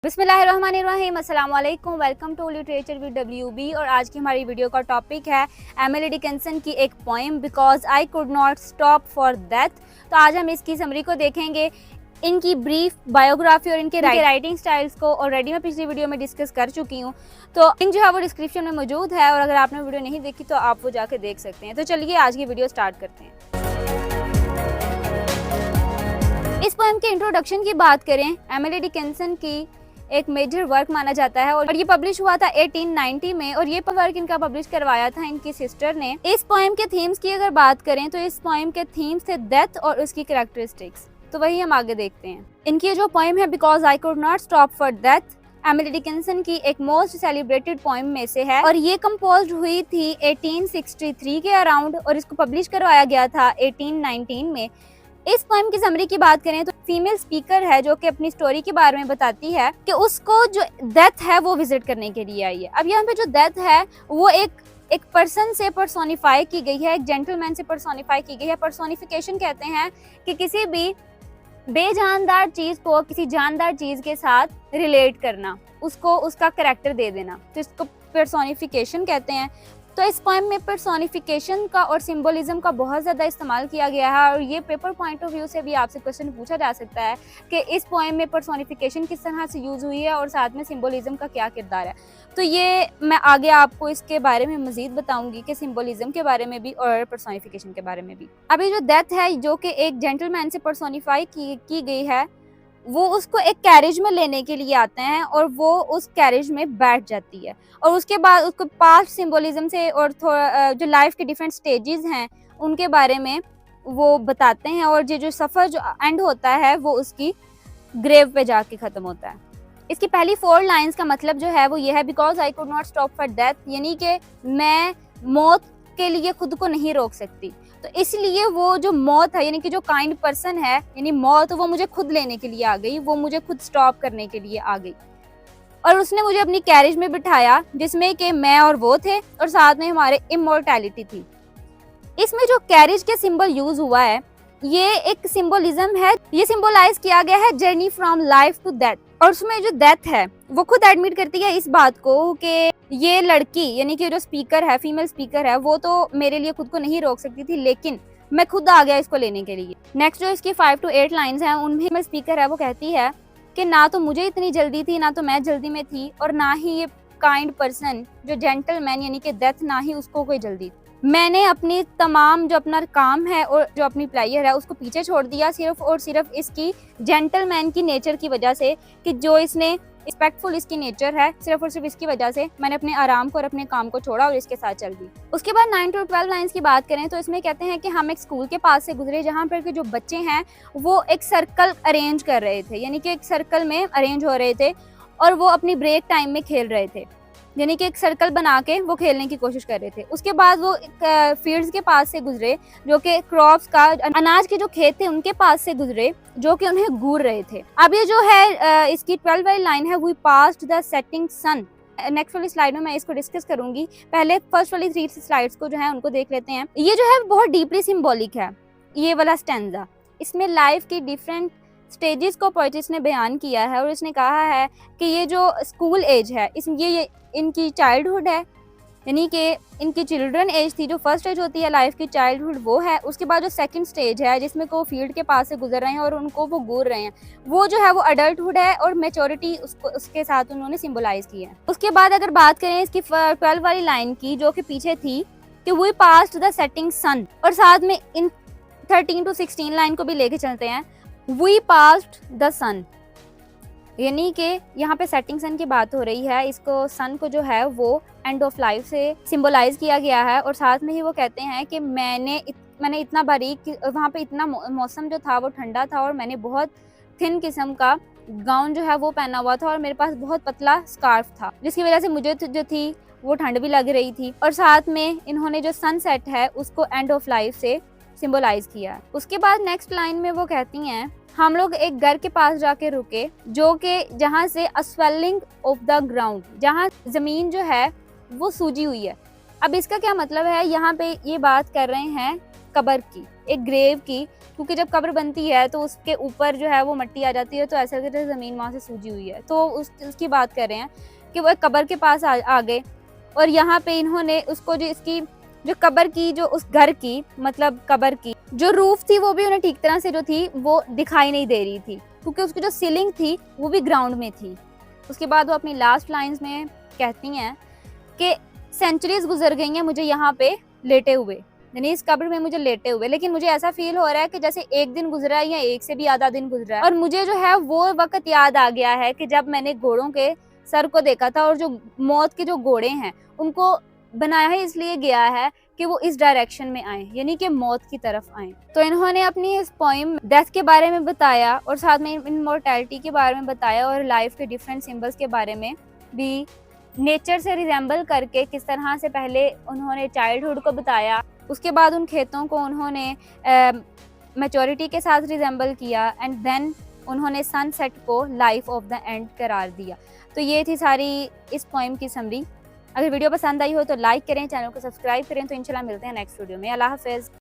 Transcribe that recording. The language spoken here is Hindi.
बिस्मिल्लाहिर्रहमानिर्रहीम, अस्सलाम वालेकुम। Welcome to literature with WB। और आज की हमारी वीडियो का टॉपिक है एमिली डिकिंसन की एक poem because I could not stop for death. तो आज हम इसकी समरी को देखेंगे, इनकी ब्रीफ बायोग्राफी और इनके राइटिंग स्टाइल्स को ऑलरेडी मैं पिछली वीडियो में डिस्कस कर चुकी हूँ, तो लिंक जो है वो डिस्क्रिप्शन में मौजूद है और अगर आपने वीडियो नहीं देखी तो आप वो जाके देख सकते हैं। तो चलिए आज की वीडियो स्टार्ट करते हैं। इस पोएम के इंट्रोडक्शन की बात करें, एमिली डिकिंसन की एक मेजर वर्क माना जाता है और ये पब्लिश हुआ था 1890 में और ये वर्क इनका पब्लिश करवाया था इनकी सिस्टर ने। इस पोएम के थीम्स की अगर बात करें तो इस पोएम के थीम्स थे डेथ और उसकी कैरेक्टरिस्टिक्स। तो वही हम आगे देखते हैं। इनकी जो पोएम है because I could not stop for death, Emily Dickinson की एक मोस्ट सेलिब्रेटेड पोएम में से है और ये कंपोज हुई थी 1863 के अराउंड और इसको पब्लिश करवाया गया था 1819 में। इस पोएम की समरी की बात करें तो फीमेल स्पीकर है जो कि अपनी स्टोरी के बारे में बताती है कि उसको जो डेथ है वो विजिट करने के लिए आई है। अब यहाँ पे जो डेथ है वो एक पर्सन से पर्सोनिफाई की गई है, एक जेंटलमैन से पर्सोनिफाई की गई है। पर्सोनिफिकेशन कहते हैं कि किसी भी बेजानदार चीज को किसी जानदार चीज के साथ रिलेट करना, उसको उसका कैरेक्टर दे देना, तो इसको पर्सोनिफिकेशन कहते हैं। तो इस पोएम में पर्सोनिफिकेशन का और सिंबोलिज्म का बहुत ज़्यादा इस्तेमाल किया गया है और ये पेपर पॉइंट ऑफ व्यू से भी आपसे क्वेश्चन पूछा जा सकता है कि इस पोएम में पर्सोनिफिकेशन किस तरह से यूज़ हुई है और साथ में सिंबोलिज्म का क्या किरदार है। तो ये मैं आगे आपको इसके बारे में मजीद बताऊंगी कि सिंबोलिज्म के बारे में भी और पर्सोनिफिकेशन के बारे में भी। अभी जो डेथ है जो कि एक जेंटलमैन से पर्सोनिफाई की गई है, वो उसको एक कैरेज में लेने के लिए आते हैं और वो उस कैरेज में बैठ जाती है और उसके बाद उसको पास्ट सिंबोलिज्म से और थोड़ा जो लाइफ के डिफरेंट स्टेजेस हैं उनके बारे में वो बताते हैं और ये जो सफ़र जो एंड होता है वो उसकी ग्रेव पे जाके ख़त्म होता है। इसकी पहली 4 लाइंस का मतलब जो है वो ये है, because I could not stop for death, यानी कि मैं मौत के लिए खुद को नहीं रोक सकती, तो इसलिए वो जो मौत है यानी कि जो काइंड पर्सन है यानी मौत, वो मुझे खुद लेने के लिए आ गई, वो मुझे खुद स्टॉप करने के लिए आ गई और उसने मुझे अपनी कैरेज में बिठाया जिसमें कि मैं और वो थे और साथ में हमारे इमोर्टैलिटी थी। इसमें जो कैरेज के सिंबल यूज हुआ है ये एक सिंबोलिज्म है, ये सिंबलाइज किया गया है journey from life to death. और उसमें जो डेथ है वो खुद एडमिट करती है इस बात को कि ये लड़की यानी कि जो स्पीकर है, फीमेल स्पीकर है, वो तो मेरे लिए खुद को नहीं रोक सकती थी लेकिन मैं खुद आ गया इसको लेने के लिए। नेक्स्ट जो इसकी 5 to 8 लाइंस हैं उनमें फीमेल स्पीकर है वो कहती है कि ना तो मुझे इतनी जल्दी थी, ना तो मैं जल्दी में थी और ना ही ये काइंड पर्सन जो जेंटलमैन यानी कि डेथ, ना ही उसको कोई जल्दी थी। मैंने अपनी तमाम जो अपना काम है और जो अपनी प्लेयर है उसको पीछे छोड़ दिया सिर्फ और सिर्फ इसकी जेंटलमैन की नेचर की वजह से, कि जो इसने रिस्पेक्टफुल इसकी नेचर है, सिर्फ और सिर्फ इसकी वजह से मैंने अपने आराम को और अपने काम को छोड़ा और इसके साथ चल दी। उसके बाद 9 to 12 लाइंस की बात करें तो इसमें कहते हैं कि हम एक स्कूल के पास से गुजरे जहाँ पर के जो बच्चे हैं वो एक सर्कल अरेंज कर रहे थे, यानी कि एक सर्कल में अरेंज हो रहे थे और वो अपनी ब्रेक टाइम में खेल रहे थे, यानी कि एक सर्कल बना के वो खेलने की कोशिश कर रहे थे। उसके बाद वो फील्ड्स के पास से गुजरे जो कि क्रॉप्स का, अनाज के जो खेत थे उनके पास से गुजरे जो कि उन्हें घूर रहे थे। अब ये जो है इसकी 12 वाली लाइन है, we passed the setting sun. Next वाली स्लाइड में मैं इसको डिस्कस करूंगी, पहले फर्स्ट वाली 3 स्लाइड्स को जो है उनको देख लेते हैं। ये जो है बहुत डीपली सिम्बॉलिक है ये वाला स्टैंजा। इसमें लाइफ की डिफरेंट स्टेजेस को पोएटिस्ट ने बयान किया है और इसने कहा है कि ये जो स्कूल एज है ये इनकी चाइल्डहुड है, यानी कि इनकी चिल्ड्रन एज थी। जो फर्स्ट एज होती है लाइफ की चाइल्डहुड वो है। उसके बाद जो सेकंड स्टेज है जिसमें को फील्ड के पास से गुजर रहे हैं और उनको वो घूर रहे हैं, वो जो है वो अडल्टहुड है और मैच्योरिटी उसके साथ उन्होंने सिंबलाइज की है। उसके बाद अगर बात करें इसकी 12 वाली लाइन की जो कि पीछे थी कि we passed the setting sun, और साथ में इन 13 to 16 लाइन को भी लेके चलते हैं, वी पास्ड द सन, यानी कि यहाँ पे सेटिंग सन की बात हो रही है। इसको सन को जो है वो एंड ऑफ लाइफ से सिंबलाइज किया गया है और साथ में ही वो कहते हैं कि मैंने इतना बारीक, वहाँ पे इतना मौसम जो था वो ठंडा था और मैंने बहुत थिन किस्म का गाउन जो है वो पहना हुआ था और मेरे पास बहुत पतला स्कार्फ था जिसकी वजह से मुझे जो थी वो ठंड भी लग रही थी। और साथ में इन्होंने जो सनसेट है उसको एंड ऑफ लाइफ से सिंबलाइज किया है। उसके बाद नेक्स्ट लाइन में वो कहती हैं, हम लोग एक घर के पास जाके रुके जो कि जहाँ से अ स्वेलिंग ऑफ द ग्राउंड, जहाँ जमीन जो है वो सूजी हुई है। अब इसका क्या मतलब है, यहाँ पे ये बात कर रहे हैं कब्र की, एक ग्रेव की, क्योंकि जब कब्र बनती है तो उसके ऊपर जो है वो मिट्टी आ जाती है, तो ऐसा लगता है ज़मीन वहाँ से सूजी हुई है। तो उसकी बात कर रहे हैं कि वो कब्र के पास आ गए और यहाँ पे इन्होंने उसको जो इसकी जो कब्र की जो उस घर की मतलब कब्र की जो रूफ थी वो भी उन्हें ठीक तरह से जो थी वो दिखाई नहीं दे रही थी, क्योंकि उसकी जो सीलिंग थी वो भी ग्राउंड में थी। उसके बाद वो अपनी लास्ट लाइंस में कहती हैं कि सेंचुरीज गुजर गई हैं मुझे यहाँ पे लेटे हुए, यानी इस कब्र में मुझे लेटे हुए, लेकिन मुझे ऐसा फील हो रहा है कि जैसे एक दिन गुजरा है या एक से भी आधा दिन गुजरा है। और मुझे जो है वो वक्त याद आ गया है कि जब मैंने घोड़ों के सर को देखा था और जो मौत के जो घोड़े हैं उनको बनाया ही इसलिए गया है कि वो इस डायरेक्शन में आए, यानी कि मौत की तरफ आए। तो इन्होंने अपनी इस पोइम डेथ के बारे में बताया और साथ में इमॉर्टैलिटी के बारे में बताया और लाइफ के डिफरेंट सिंबल्स के बारे में भी, नेचर से रिजेंबल करके किस तरह से पहले उन्होंने चाइल्डहुड को बताया, उसके बाद उन खेतों को उन्होंने मैच्योरिटी के साथ रिजेंबल किया एंड देन उन्होंने सनसेट को लाइफ ऑफ द एंड करार दिया। तो ये थी सारी इस पोइम की समरी। अगर वीडियो पसंद आई हो तो लाइक करें, चैनल को सब्सक्राइब करें। तो इंशाल्लाह मिलते हैं नेक्स्ट वीडियो में। अल्लाह हाफिज़।